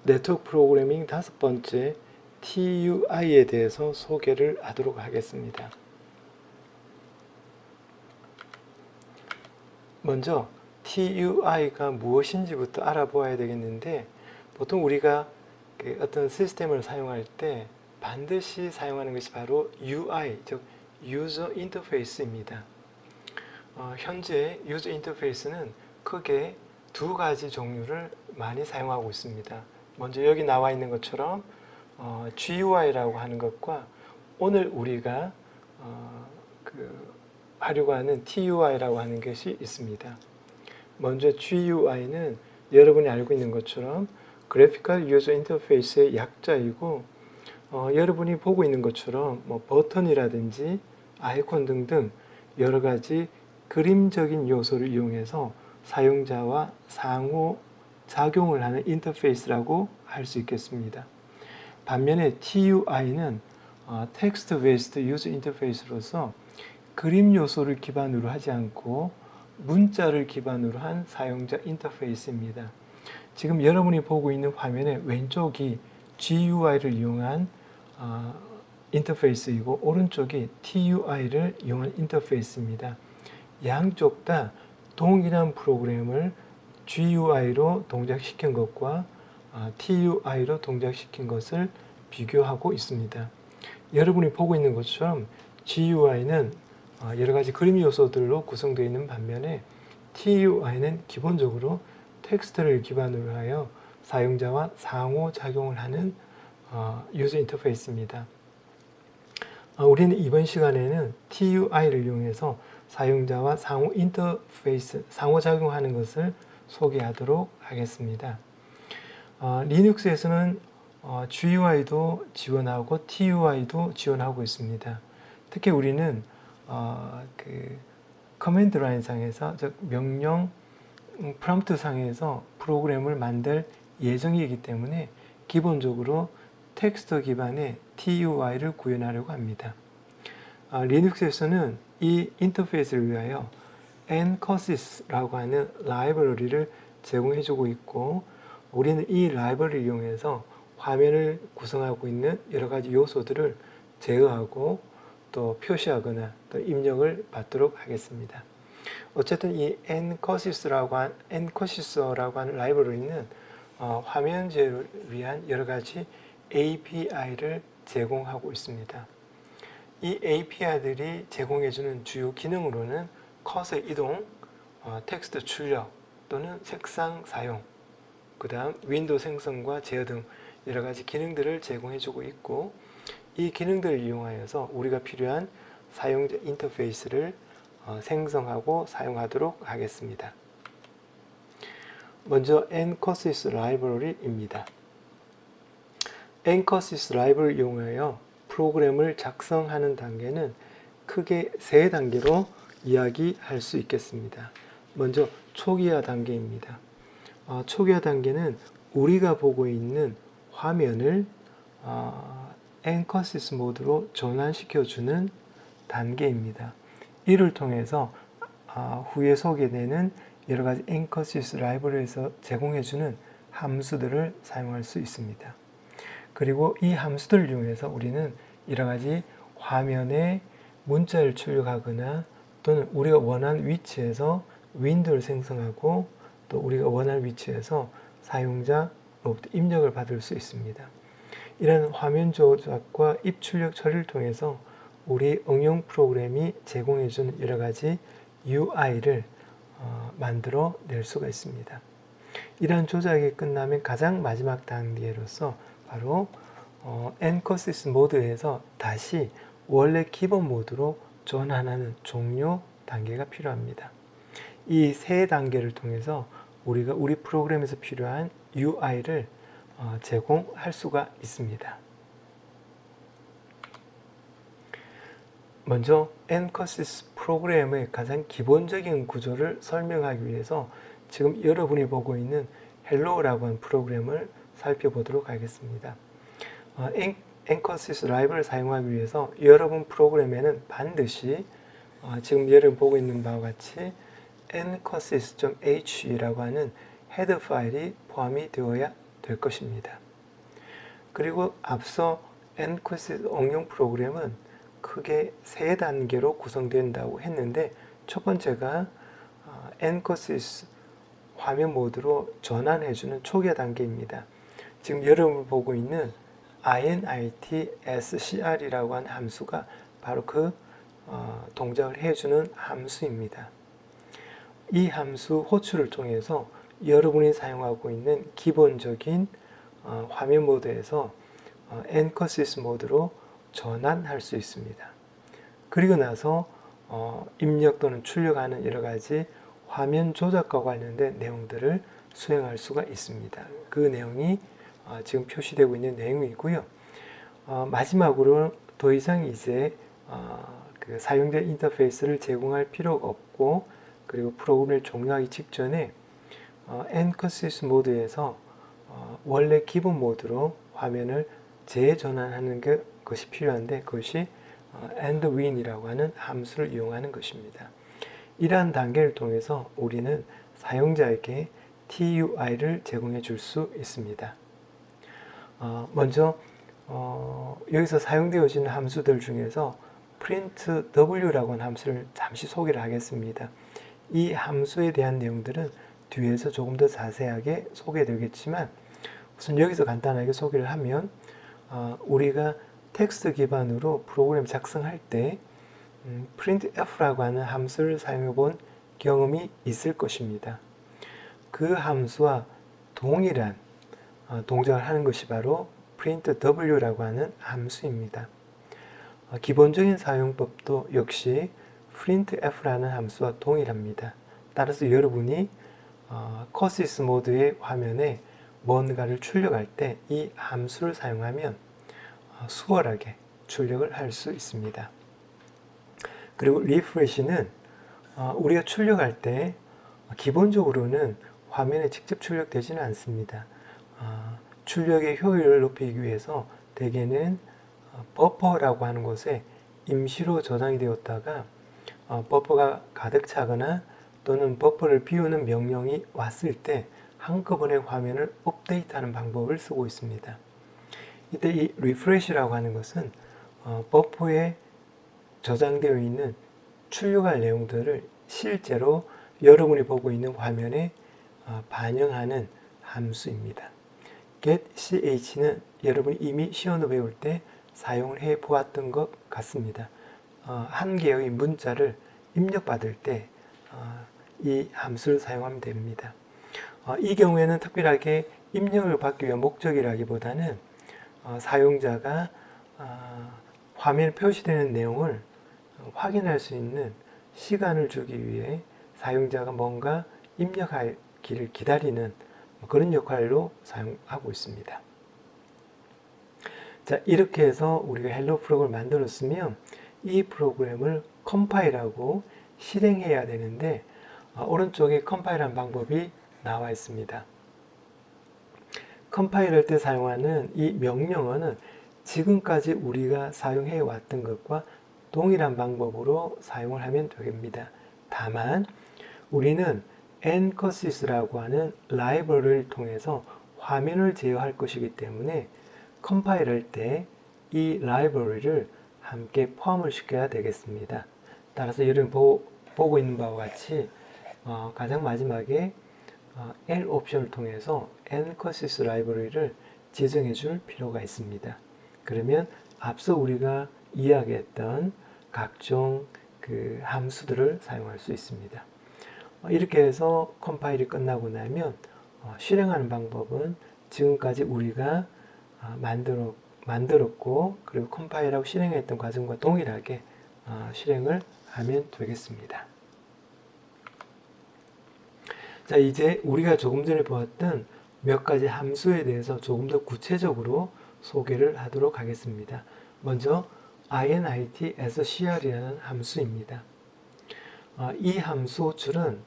네트워크 프로그래밍 5번째 TUI에 대해서 소개를 하도록 하겠습니다. 먼저 TUI가 무엇인지부터 알아보아야 되겠는데, 보통 우리가 어떤 시스템을 사용할 때 반드시 사용하는 것이 바로 UI, 즉 유저 인터페이스입니다. 현재 유저 인터페이스는 크게 두 가지 종류를 많이 사용하고 있습니다. 먼저 여기 나와 있는 것처럼 GUI라고 하는 것과 오늘 우리가 하려고 하는 TUI라고 하는 것이 있습니다. 먼저 GUI는 여러분이 알고 있는 것처럼 그래피컬 유저 인터페이스의 약자이고, 여러분이 보고 있는 것처럼 버튼이라든지 아이콘 등등 여러 가지 그림적인 요소를 이용해서 사용자와 상호 작용을 하는 인터페이스라고 할 수 있겠습니다. 반면에 TUI는 텍스트 베이스드 유저 인터페이스로서 그림 요소를 기반으로 하지 않고 문자를 기반으로 한 사용자 인터페이스입니다. 지금 여러분이 보고 있는 화면의 왼쪽이 GUI를 이용한 인터페이스이고 오른쪽이 TUI를 이용한 인터페이스입니다. 양쪽 다 동일한 프로그램을 GUI로 동작시킨 것과 TUI로 동작시킨 것을 비교하고 있습니다. 여러분이 보고 있는 것처럼 GUI는 여러 가지 그림 요소들로 구성되어 있는 반면에 TUI는 기본적으로 텍스트를 기반으로 하여 사용자와 상호작용을 하는 유저 인터페이스입니다. 우리는 이번 시간에는 TUI를 이용해서 사용자와 상호작용하는 것을 소개하도록 하겠습니다. 리눅스에서는 GUI도 지원하고 TUI도 지원하고 있습니다. 특히 우리는 커맨드 라인 상에서, 즉 명령 프롬프트 상에서 프로그램을 만들 예정이기 때문에 기본적으로 텍스트 기반의 TUI를 구현하려고 합니다. 리눅스에서는 이 인터페이스를 위하여 NCOSYS라고 하는 라이브러리를 제공해주고 있고, 우리는 이 라이브러리를 이용해서 화면을 구성하고 있는 여러 가지 요소들을 제어하고 또 표시하거나 또 입력을 받도록 하겠습니다. 어쨌든 이 NCOSYS라고 하는 라이브러리는 화면 제어를 위한 여러 가지 API를 제공하고 있습니다. 이 API들이 제공해주는 주요 기능으로는 커서 이동, 텍스트 출력 또는 색상 사용, 그 다음 윈도우 생성과 제어 등 여러 가지 기능들을 제공해주고 있고, 이 기능들을 이용하여서 우리가 필요한 사용자 인터페이스를 생성하고 사용하도록 하겠습니다. 먼저 NCOSYS 라이브러리입니다. NCOSYS 라이브러리를 이용하여 프로그램을 작성하는 단계는 크게 세 단계로 이야기할 수 있겠습니다. 먼저 초기화 단계입니다. 초기화 단계는 우리가 보고 있는 화면을 NCOSYS 모드로 전환시켜주는 단계입니다. 이를 통해서 후에 소개되는 여러 가지 NCOSYS 라이브러리에서 제공해주는 함수들을 사용할 수 있습니다. 그리고 이 함수들을 이용해서 우리는 여러 가지 화면에 문자를 출력하거나 또는 우리가 원하는 위치에서 윈도우를 생성하고 또 우리가 원하는 위치에서 사용자로부터 입력을 받을 수 있습니다. 이런 화면 조작과 입출력 처리를 통해서 우리 응용 프로그램이 제공해주는 여러 가지 UI를 만들어 낼 수가 있습니다. 이러한 조작이 끝나면 가장 마지막 단계로서 바로 NCOSYS 모드에서 다시 원래 기본 모드로 전환하는 종료 단계가 필요합니다. 이 세 단계를 통해서 우리가 우리 프로그램에서 필요한 UI를 제공할 수가 있습니다. 먼저 NCOSYS 프로그램의 가장 기본적인 구조를 설명하기 위해서 지금 여러분이 보고 있는 헬로우라고 하는 프로그램을 살펴보도록 하겠습니다. NCOSYS 라이브를 사용하기 위해서 여러분 프로그램에는 반드시 지금 여러분 보고 있는 바와 같이 NCOSYS.h라고 하는 헤더 파일이 포함이 되어야 될 것입니다. 그리고 앞서 nCoSys 응용 프로그램은 크게 3단계로 구성된다고 했는데 첫 번째가 nCoSys 화면 모드로 전환해주는 초기 단계입니다. 지금 여러분이 보고 있는 init.scr이라고 하는 함수가 바로 그 동작을 해주는 함수입니다. 이 함수 호출을 통해서 여러분이 사용하고 있는 기본적인 화면 모드에서 nCoSys 모드로 전환할 수 있습니다. 그리고 나서 입력 또는 출력하는 여러 가지 화면 조작과 관련된 내용들을 수행할 수가 있습니다. 그 내용이 지금 표시되고 있는 내용이고요. 마지막으로 더 이상 이제 그 사용자 인터페이스를 제공할 필요가 없고 그리고 프로그램을 종료하기 직전에 nCoSys 모드에서 원래 기본 모드로 화면을 재전환하는 것이 필요한데 그것이 endWin이라고 하는 함수를 이용하는 것입니다. 이러한 단계를 통해서 우리는 사용자에게 TUI를 제공해 줄 수 있습니다. 먼저 여기서 사용되어지는 함수들 중에서 printw라고 하는 함수를 잠시 소개를 하겠습니다. 이 함수에 대한 내용들은 뒤에서 조금 더 자세하게 소개되겠지만 우선 여기서 간단하게 소개를 하면 우리가 텍스트 기반으로 프로그램 작성할 때 printf라고 하는 함수를 사용해 본 경험이 있을 것입니다. 그 함수와 동일한 동작을 하는 것이 바로 printw라고 하는 함수입니다. 기본적인 사용법도 역시 printf라는 함수와 동일합니다. 따라서 여러분이 COSYS 모드의 화면에 뭔가를 출력할 때 이 함수를 사용하면 수월하게 출력을 할 수 있습니다. 그리고 refresh는 우리가 출력할 때 기본적으로는 화면에 직접 출력되지는 않습니다. 출력의 효율을 높이기 위해서 대개는 버퍼라고 하는 곳에 임시로 저장이 되었다가 버퍼가 가득 차거나 또는 버퍼를 비우는 명령이 왔을 때 한꺼번에 화면을 업데이트하는 방법을 쓰고 있습니다. 이때 이 refresh라고 하는 것은 버퍼에 저장되어 있는 출력할 내용들을 실제로 여러분이 보고 있는 화면에 반영하는 함수입니다. getch는 여러분이 이미 시험을 배울 때 사용을 해 보았던 것 같습니다. 한 개의 문자를 입력받을 때 이 함수를 사용하면 됩니다. 이 경우에는 특별하게 입력을 받기 위한 목적이라기보다는 사용자가 화면에 표시되는 내용을 확인할 수 있는 시간을 주기 위해 사용자가 뭔가 입력하기를 기다리는 그런 역할로 사용하고 있습니다. 자, 이렇게 해서 우리가 헬로 프로그램을 만들었으면 이 프로그램을 컴파일하고 실행해야 되는데 오른쪽에 컴파일하는 방법이 나와 있습니다. 컴파일할 때 사용하는 이 명령어는 지금까지 우리가 사용해 왔던 것과 동일한 방법으로 사용을 하면 됩니다. 다만 우리는 nCoSys라고 하는 라이브러리를 통해서 화면을 제어할 것이기 때문에 컴파일할 때 이 라이브러리를 함께 포함을 시켜야 되겠습니다. 따라서 여러분 보고 있는 바와 같이 가장 마지막에 L 옵션을 통해서 nCoSys 라이브러리를 지정해 줄 필요가 있습니다. 그러면 앞서 우리가 이야기했던 각종 그 함수들을 사용할 수 있습니다. 이렇게 해서 컴파일이 끝나고 나면 실행하는 방법은 지금까지 우리가 만들었고 그리고 컴파일하고 실행했던 과정과 동일하게 실행을 하면 되겠습니다. 자, 이제 우리가 조금 전에 보았던 몇 가지 함수에 대해서 조금 더 구체적으로 소개를 하도록 하겠습니다. 먼저 init.scr이라는 함수입니다. 이 함수 호출은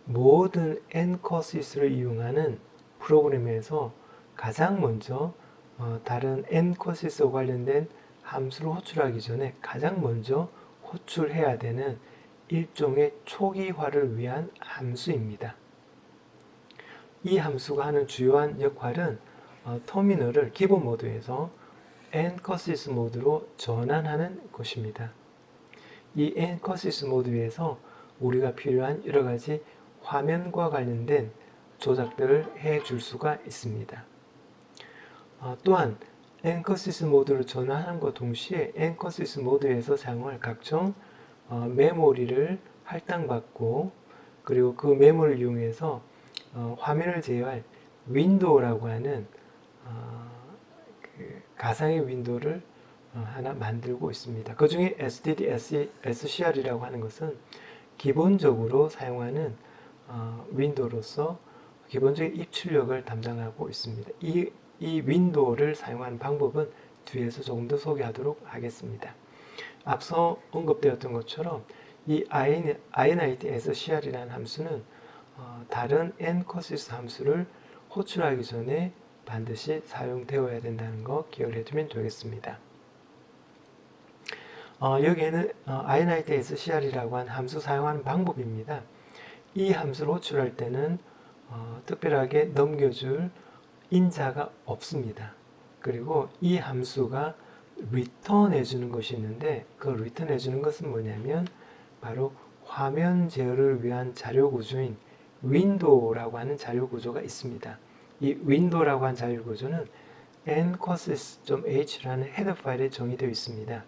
모든 nCoSys를 이용하는 프로그램에서 가장 먼저 다른 nCoSys와 관련된 함수를 호출하기 전에 가장 먼저 호출해야 되는 일종의 초기화를 위한 함수입니다. 이 함수가 하는 주요한 역할은 터미널을 기본 모드에서 엔커시스 모드로 전환하는 것입니다. 이 엔커시스 모드에서 우리가 필요한 여러 가지 화면과 관련된 조작들을 해줄 수가 있습니다. 또한 엔커시스 모드로 전환하는 것 동시에 엔커시스 모드에서 사용할 각종 메모리를 할당받고 그리고 그 메모리를 이용해서 화면을 제어할 윈도우라고 하는 가상의 윈도우를 하나 만들고 있습니다. 그 중에 STD SCR이라고 하는 것은 기본적으로 사용하는 윈도우로서 기본적인 입출력을 담당하고 있습니다. 이 윈도우를 사용하는 방법은 뒤에서 조금 더 소개하도록 하겠습니다. 앞서 언급되었던 것처럼 이 init scr이라는 함수는 다른ncosys 함수를 호출하기 전에 반드시 사용되어야 된다는 거 기억을 해두면 되겠습니다. 여기에는 init scr이라고 하는 함수 사용하는 방법입니다. 이 함수를 호출할 때는 특별하게 넘겨줄 인자가 없습니다. 그리고 이 함수가 return 해주는 것이 있는데 그 return 해주는 것은 뭐냐면 바로 화면 제어를 위한 자료 구조인 윈도우라고 하는 자료 구조가 있습니다. 이 윈도우라고 하는 자료 구조는 ncosys.h라는 헤더 파일에 정의되어 있습니다.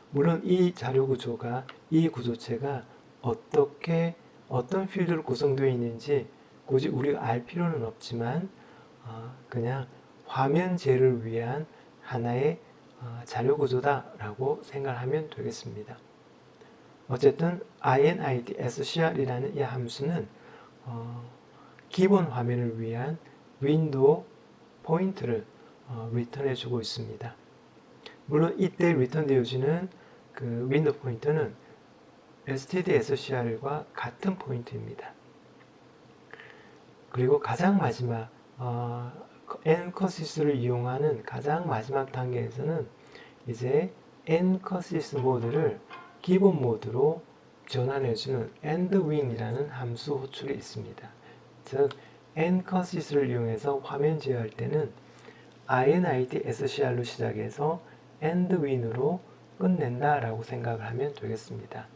물론 이 자료 구조가 이 구조체가 어떤 필드로 구성되어 있는지 굳이 우리가 알 필요는 없지만 그냥 화면 제어를 위한 하나의 자료 구조다라고 생각하면 되겠습니다. 어쨌든 init scr이라는 이 함수는 기본 화면을 위한 윈도우 포인트를 리턴해 주고 있습니다. 물론 이때 리턴 되어지는 그 윈도우 포인트는 std scr과 같은 포인트입니다. 그리고 가장 마지막 encosys를 이용하는 가장 마지막 단계에서는 이제 encosys 모드를 기본 모드로 전환해주는 endwin이라는 함수 호출이 있습니다. 즉 encosys를 이용해서 화면 제어할 때는 init scr로 시작해서 endwin으로 끝낸다라고 생각을 하면 되겠습니다.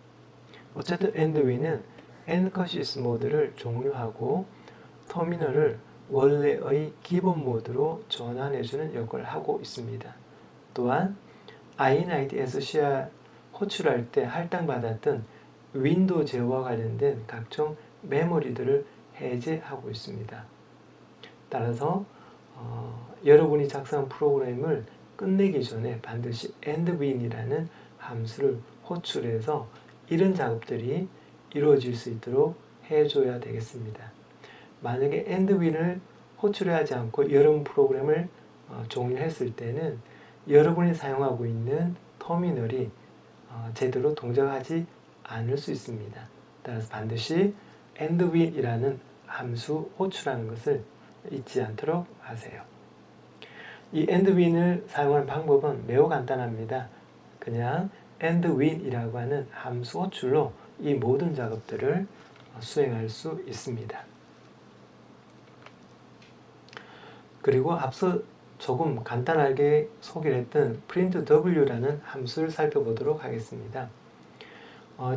어쨌든 endwin은 encosys 모드를 종료하고 터미널을 원래의 기본 모드로 전환해주는 역할을 하고 있습니다. 또한 init scr 호출할 때 할당받았던 윈도우 제어와 관련된 각종 메모리들을 해제하고 있습니다. 따라서 여러분이 작성한 프로그램을 끝내기 전에 반드시 endwin이라는 함수를 호출해서 이런 작업들이 이루어질 수 있도록 해줘야 되겠습니다. 만약에 endwin을 호출하지 않고 여러분 프로그램을 종료했을 때는 여러분이 사용하고 있는 터미널이 제대로 동작하지 않을 수 있습니다. 따라서 반드시 endwin이라는 함수 호출하는 것을 잊지 않도록 하세요. 이 endwin을 사용하는 방법은 매우 간단합니다. 그냥 endwin이라고 하는 함수 호출로 이 모든 작업들을 수행할 수 있습니다. 그리고 앞서 조금 간단하게 소개를 했던 printw라는 함수를 살펴보도록 하겠습니다.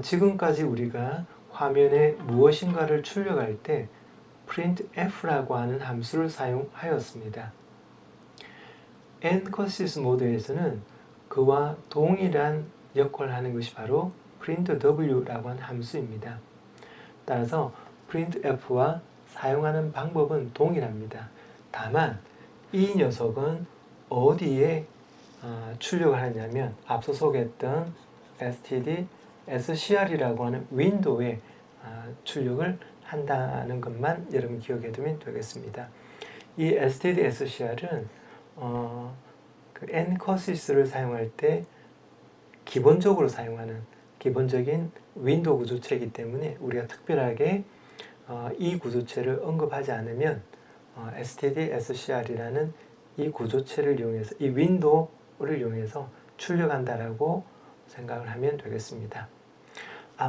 지금까지 우리가 화면에 무엇인가를 출력할 때 printf라고 하는 함수를 사용하였습니다. encosys 모드에서는 그와 동일한 역할을 하는 것이 바로 printw라고 하는 함수입니다. 따라서 printf와 사용하는 방법은 동일합니다. 다만 이 녀석은 어디에 출력을 하냐면 앞서 소개했던 std scr이라고 하는 윈도우에 출력을 한다는 것만 여러분 기억해 두면 되겠습니다. 이 std scr은 그 encosys를 사용할 때 기본적으로 사용하는 기본적인 윈도우 구조체이기 때문에 우리가 특별하게 이 구조체를 언급하지 않으면 std scr이라는 이 구조체를 이용해서 이 윈도우를 이용해서 출력한다라고 생각을 하면 되겠습니다.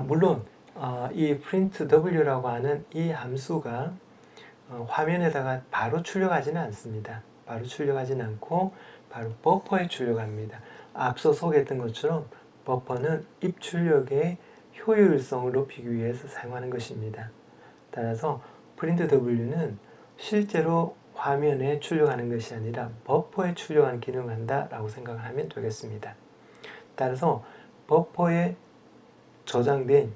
물론 이 printw라고 하는 이 함수가 화면에다가 바로 출력하지는 않습니다. 바로 출력하지는 않고 바로 버퍼에 출력합니다. 앞서 소개했던 것처럼 버퍼는 입출력의 효율성을 높이기 위해서 사용하는 것입니다. 따라서 printW는 실제로 화면에 출력하는 것이 아니라 버퍼에 출력하는 기능을 한다라고 생각을 하면 되겠습니다. 따라서 버퍼에 저장된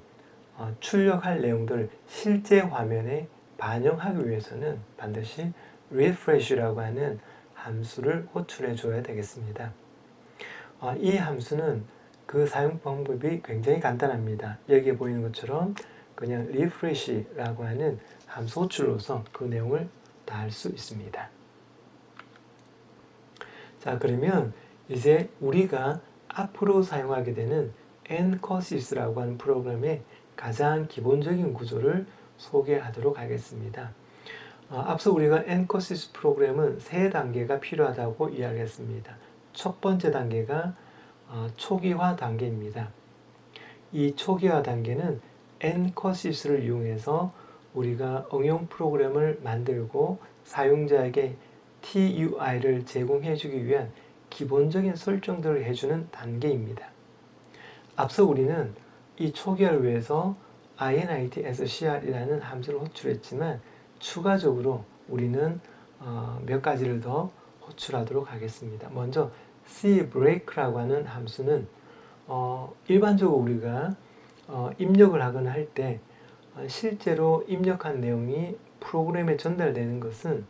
출력할 내용들을 실제 화면에 반영하기 위해서는 반드시 refresh라고 하는 함수를 호출해 줘야 되겠습니다. 이 함수는 그 사용 방법이 굉장히 간단합니다. 여기에 보이는 것처럼 그냥 refresh라고 하는 함수 호출로서 그 내용을 다 할 수 있습니다. 자, 그러면 이제 우리가 앞으로 사용하게 되는 nCorsys라고 하는 프로그램의 가장 기본적인 구조를 소개하도록 하겠습니다. 앞서 우리가 nCorsys 프로그램은 세 단계가 필요하다고 이야기했습니다. 첫 번째 단계가 초기화 단계입니다. 이 초기화 단계는 nCorsys를 이용해서 우리가 응용 프로그램을 만들고 사용자에게 TUI를 제공해주기 위한 기본적인 설정들을 해주는 단계입니다. 앞서 우리는 이 초기화를 위해서 init.scr이라는 함수를 호출했지만 추가적으로 우리는 몇 가지를 더 호출하도록 하겠습니다. 먼저 cbreak라고 하는 함수는 일반적으로 우리가 입력을 하거나 할 때 실제로 입력한 내용이 프로그램에 전달되는 것은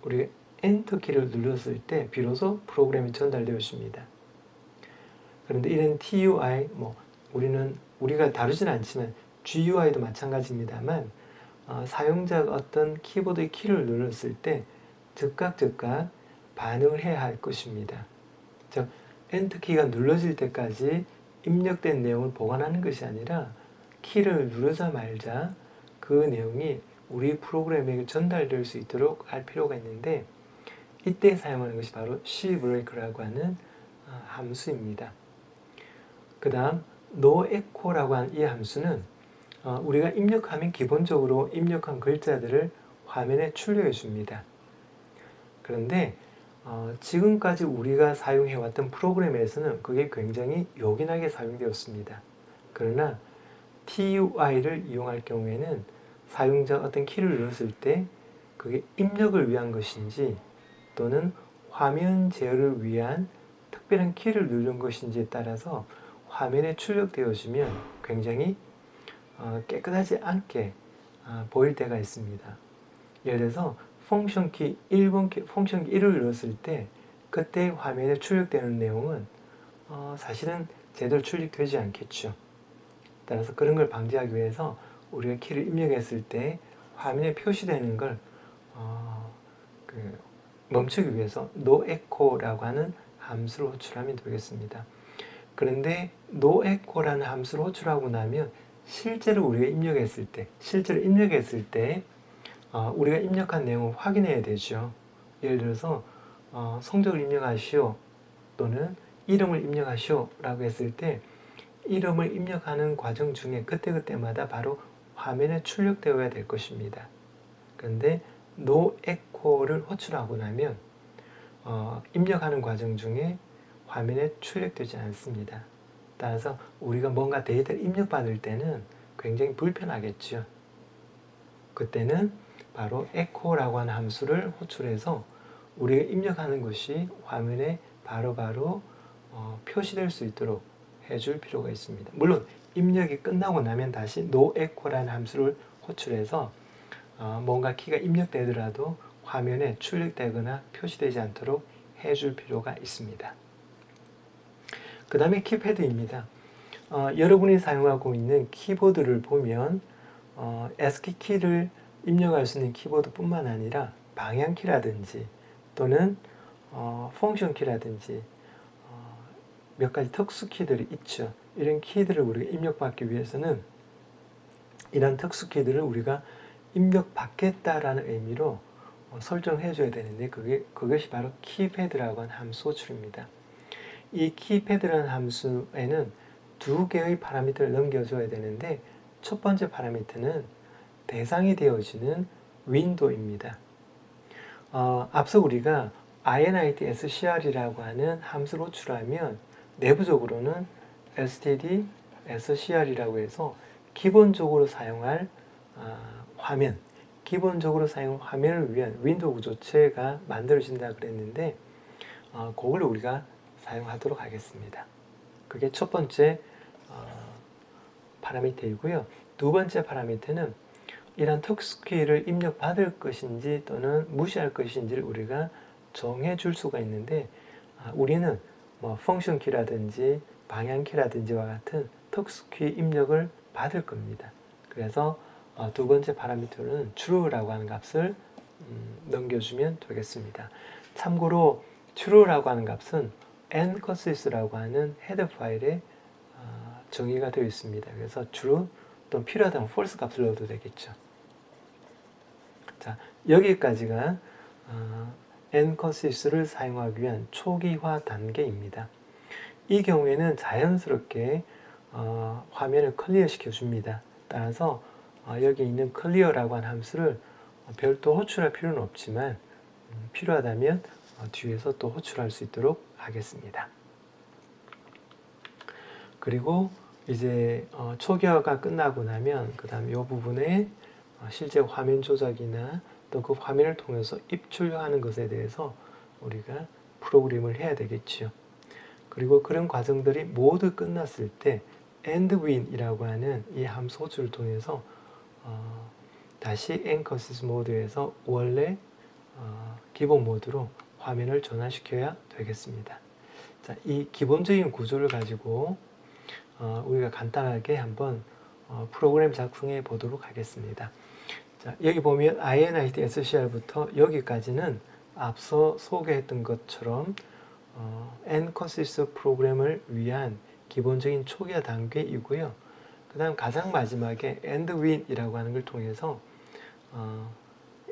우리가 엔터 키를 눌렀을 때 비로소 프로그램이 전달되었습니다. 그런데 이런 TUI, 우리가 다루진 않지만 GUI도 마찬가지입니다만 사용자가 어떤 키보드의 키를 눌렀을 때 즉각 반응을 해야 할 것입니다. 즉 엔터 키가 눌러질 때까지 입력된 내용을 보관하는 것이 아니라 키를 누르자마자 그 내용이 우리 프로그램에게 전달될 수 있도록 할 필요가 있는데 이때 사용하는 것이 바로 cbreak라고 하는 함수입니다. 그 다음 noecho라고 하는 이 함수는 우리가 입력하면 기본적으로 입력한 글자들을 화면에 출력해 줍니다. 그런데 지금까지 우리가 사용해왔던 프로그램에서는 그게 굉장히 요긴하게 사용되었습니다. 그러나 TUI를 이용할 경우에는 사용자가 어떤 키를 눌렀을 때 그게 입력을 위한 것인지 또는 화면 제어를 위한 특별한 키를 누른 것인지에 따라서 화면에 출력되어지면 굉장히 깨끗하지 않게 보일 때가 있습니다. 예를 들어서 펑션 키 1을 눌렀을 때 그때 화면에 출력되는 내용은 사실은 제대로 출력되지 않겠죠. 따라서 그런 걸 방지하기 위해서 우리가 키를 입력했을 때 화면에 표시되는 걸 멈추기 위해서 noecho라고 하는 함수를 호출하면 되겠습니다. 그런데 noecho라는 함수를 호출하고 나면 실제로 입력했을 때 우리가 입력한 내용을 확인해야 되죠. 예를 들어서 성적을 입력하시오 또는 이름을 입력하시오 라고 했을 때 이름을 입력하는 과정 중에 그때그때마다 바로 화면에 출력되어야 될 것입니다. 그런데 noecho를 호출하고 나면 입력하는 과정 중에 화면에 출력되지 않습니다. 따라서 우리가 뭔가 데이터를 입력받을 때는 굉장히 불편하겠죠. 그때는 바로 echo라고 하는 함수를 호출해서 우리가 입력하는 것이 화면에 바로바로 표시될 수 있도록 해줄 필요가 있습니다. 물론 입력이 끝나고 나면 다시 noecho라는 함수를 호출해서 뭔가 키가 입력되더라도 화면에 출력되거나 표시되지 않도록 해줄 필요가 있습니다. 그 다음에 키패드입니다. 여러분이 사용하고 있는 키보드를 보면 ASCII 키를 입력할 수 있는 키보드 뿐만 아니라 방향키라든지 또는 펑션 키라든지 몇 가지 특수 키들이 있죠. 이런 키들을 우리가 입력받기 위해서는 이런 특수 키들을 우리가 입력받겠다라는 의미로 설정해 줘야 되는데 그것이 바로 키패드라고 하는 함수 호출입니다. 이 키패드라는 함수에는 두 개의 파라미터를 넘겨줘야 되는데 첫 번째 파라미터는 대상이 되어지는 윈도우입니다. 앞서 우리가 init scr이라고 하는 함수를 호출하면 내부적으로는 std scr이라고 해서 기본적으로 사용할 화면, 기본적으로 사용 화면을 위한 윈도우 구조체가 만들어진다 그랬는데 그걸 우리가 사용하도록 하겠습니다. 그게 첫 번째 파라미터이고요. 두 번째 파라미터는 이런 특수키를 입력받을 것인지 또는 무시할 것인지를 우리가 정해 줄 수가 있는데 우리는 뭐 펑션 키라든지 방향 키라든지와 같은 특수키 입력을 받을 겁니다. 그래서 두 번째 파라미터는 true라고 하는 값을 넘겨주면 되겠습니다. 참고로 true라고 하는 값은 nconsist라고 하는 헤더 파일에 정의가 되어 있습니다. 그래서 true 또는 필요하다면 false 값을 넣어도 되겠죠. 자, 여기까지가 nconsist를 사용하기 위한 초기화 단계입니다. 이 경우에는 자연스럽게 화면을 클리어 시켜줍니다. 따라서 여기 있는 clear라고 하는 함수를 별도 호출할 필요는 없지만 필요하다면 뒤에서 또 호출할 수 있도록 하겠습니다. 그리고 이제 초기화가 끝나고 나면 그 다음 이 부분에 실제 화면 조작이나 또 그 화면을 통해서 입출하는 것에 대해서 우리가 프로그램을 해야 되겠지요. 그리고 그런 과정들이 모두 끝났을 때 endwin이라고 하는 이 함수 호출을 통해서 다시 nconsist 모드에서 원래 기본 모드로 화면을 전환시켜야 되겠습니다. 자, 이 기본적인 구조를 가지고 우리가 간단하게 한번 프로그램 작성해 보도록 하겠습니다. 자, 여기 보면 init scr부터 여기까지는 앞서 소개했던 것처럼 nconsist 프로그램을 위한 기본적인 초기화 단계이고요. 그 다음 가장 마지막에 endwin이라고 하는 걸 통해서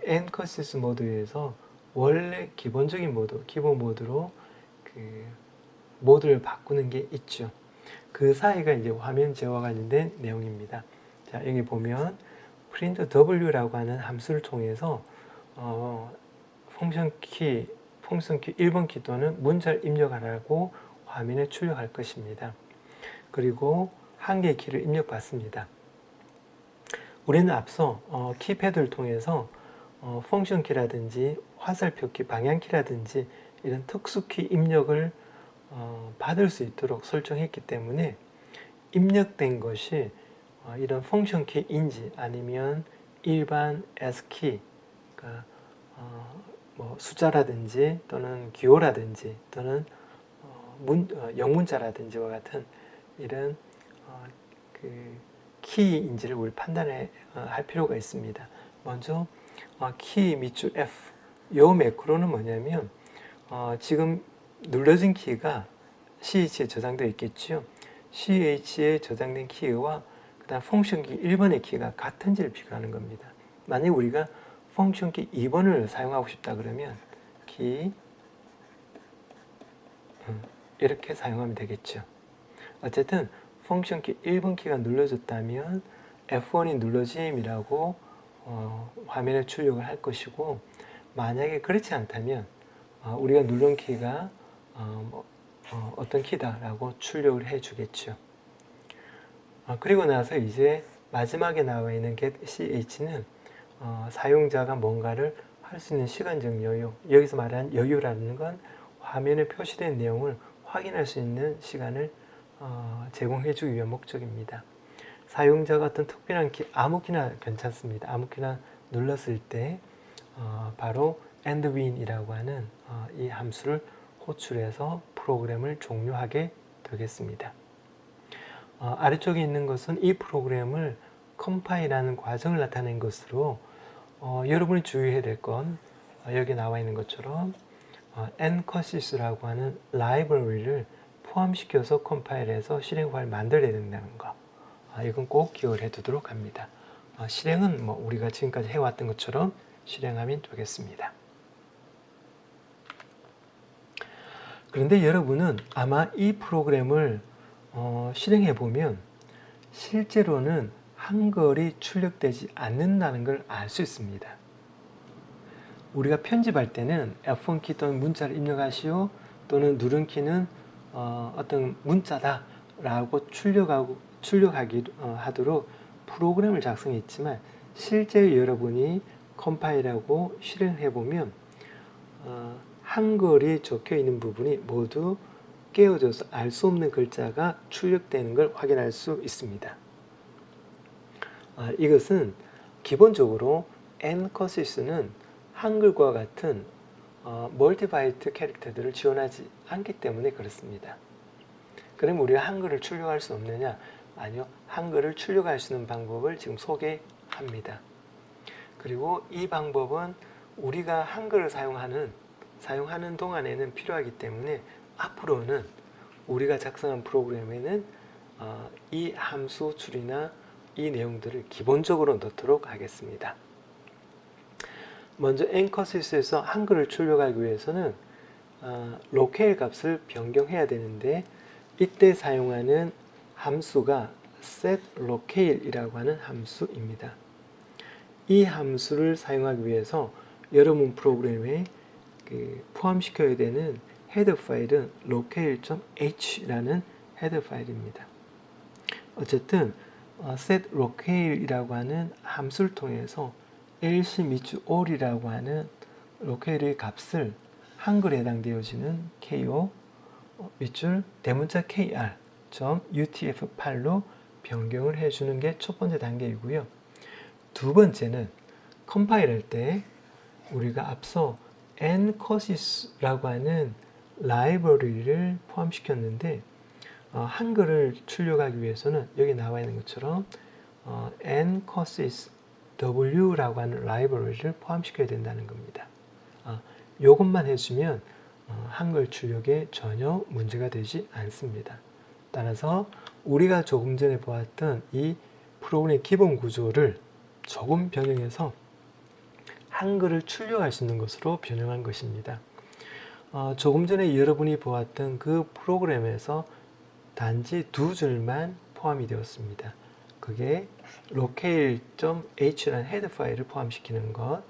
nconsist 모드에서 원래 기본적인 모드, 기본 모드로 그 모드를 바꾸는 게 있죠. 그 사이가 이제 화면 제어와 관련된 내용입니다. 자, 여기 보면 print w라고 하는 함수를 통해서 펑션 키 1번 키 또는 문자를 입력하라고 화면에 출력할 것입니다. 그리고 한 개의 키를 입력받습니다. 우리는 앞서 키패드를 통해서 펑션 키라든지 화살표 키, 방향 키라든지 이런 특수키 입력을 받을 수 있도록 설정했기 때문에 입력된 것이 이런 펑션 키인지 아니면 일반 S키, 그러니까 뭐 숫자라든지 또는 기호라든지 또는 영문자라든지와 같은 이런 그 키인지를 우리 판단해 할 필요가 있습니다. 먼저 키 밑줄 F, 요 매크로는 뭐냐면 지금 눌러진 키가 CH에 저장되어 있겠죠. CH에 저장된 키와 그 다음 펑션 키 1번의 키가 같은지를 비교하는 겁니다. 만약 우리가 펑션 키 2번을 사용하고 싶다 그러면 키 이렇게 사용하면 되겠죠. 어쨌든 펑션 키 1번 키가 눌러졌다면 F1이 눌러짐이라고 화면에 출력을 할 것이고, 만약에 그렇지 않다면 우리가 누른 키가 어떤 키다라고 출력을 해 주겠죠. 그리고 나서 이제 마지막에 나와 있는 get ch는 사용자가 뭔가를 할 수 있는 시간적 여유, 여기서 말하는 여유라는 건 화면에 표시된 내용을 확인할 수 있는 시간을 제공해 주기 위한 목적입니다. 사용자가 어떤 특별한 키, 아무 키나 괜찮습니다. 아무 키나 눌렀을 때 바로 endwin이라고 하는 이 함수를 호출해서 프로그램을 종료하게 되겠습니다. 아래쪽에 있는 것은 이 프로그램을 컴파일하는 과정을 나타낸 것으로 여러분이 주의해야 될 건 여기 나와 있는 것처럼 nconsist라고 하는 라이브러리를 포함시켜서 컴파일해서 실행 파일을 만들어야 된다는 거, 이건 꼭 기억을 해 두도록 합니다. 실행은 뭐 우리가 지금까지 해왔던 것처럼 실행하면 되겠습니다. 그런데 여러분은 아마 이 프로그램을 실행해 보면 실제로는 한글이 출력되지 않는다는 걸 알 수 있습니다. 우리가 편집할 때는 F1 키 또는 문자를 입력하시오 또는 누른 키는 어떤 문자다라고 하도록 프로그램을 작성했지만 실제 여러분이 컴파일하고 실행해 보면 한글이 적혀 있는 부분이 모두 깨어져서 알 수 없는 글자가 출력되는 걸 확인할 수 있습니다. 이것은 기본적으로 엔커시스는 한글과 같은 멀티바이트 캐릭터들을 지원하지 않기 때문에 그렇습니다. 그럼 우리가 한글을 출력할 수 없느냐? 아니요. 한글을 출력할 수 있는 방법을 지금 소개합니다. 그리고 이 방법은 우리가 한글을 사용하는 동안에는 필요하기 때문에 앞으로는 우리가 작성한 프로그램에는 이 함수 줄이나 이 내용들을 기본적으로 넣도록 하겠습니다. 먼저 엔커시스에서 한글을 출력하기 위해서는 로케일 값을 변경해야 되는데 이때 사용하는 함수가 setLocale 이라고 하는 함수입니다. 이 함수를 사용하기 위해서 여러분 프로그램에 포함시켜야 되는 헤더 파일은 locale.h라는 헤더 파일입니다. 어쨌든 setLocale 이라고 하는 함수를 통해서 lc 밑줄 all이라고 하는 locale의 값을 한글에 해당되어지는 ko 밑줄 대문자 kr.utf8로 변경을 해주는 게 첫 번째 단계이고요. 두 번째는 컴파일할 때 우리가 앞서 ncasis라고 하는 라이브러리를 포함시켰는데 한글을 출력하기 위해서는 여기 나와 있는 것처럼 ncasis w라고 하는 라이브러리를 포함시켜야 된다는 겁니다. 이것만 해주면 한글 출력에 전혀 문제가 되지 않습니다. 따라서 우리가 조금 전에 보았던 이 프로그램의 기본 구조를 조금 변형해서 한글을 출력할 수 있는 것으로 변형한 것입니다. 조금 전에 여러분이 보았던 그 프로그램에서 단지 두 줄만 포함이 되었습니다. 그게 locale.h라는 헤더 파일을 포함시키는 것,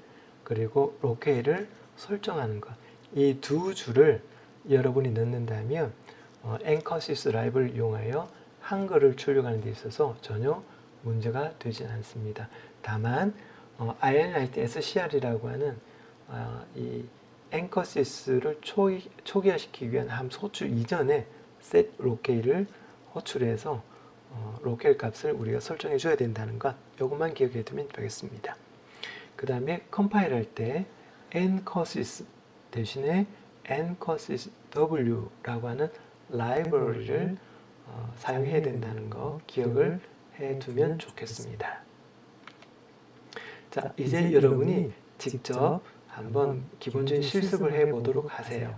그리고 locale을 설정하는 것. 이 두 줄을 여러분이 넣는다면 엔커시스 라이브를 이용하여 한글을 출력하는 데 있어서 전혀 문제가 되지 않습니다. 다만 INLite SCR이라고 하는 이 엔커시스를 초기화시키기 위한 함수 호출 이전에 set locale을 호출해서 locale 값을 우리가 설정해 줘야 된다는 것, 이것만 기억해 두면 되겠습니다. 그 다음에 컴파일 할 때 ncasis 대신에 ncasis w라고 하는 라이브러리를 사용해야 된다는 거 기억을 해 두면 좋겠습니다. 자, 이제 여러분이 직접 한번 기본적인 실습을 해 보도록 하세요.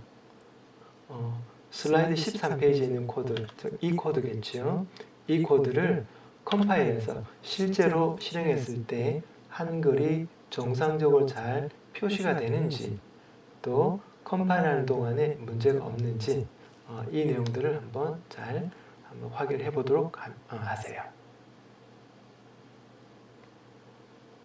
슬라이드 13페이지에 있는 코드, 즉 이 코드겠죠. 이 코드를 컴파일해서 실제로 실행했을 때 한글이 정상적으로 잘 표시가 되는지, 또 컴파일하는 동안에 문제가 없는지 이 내용들을 한번 잘 확인해 보도록 하세요.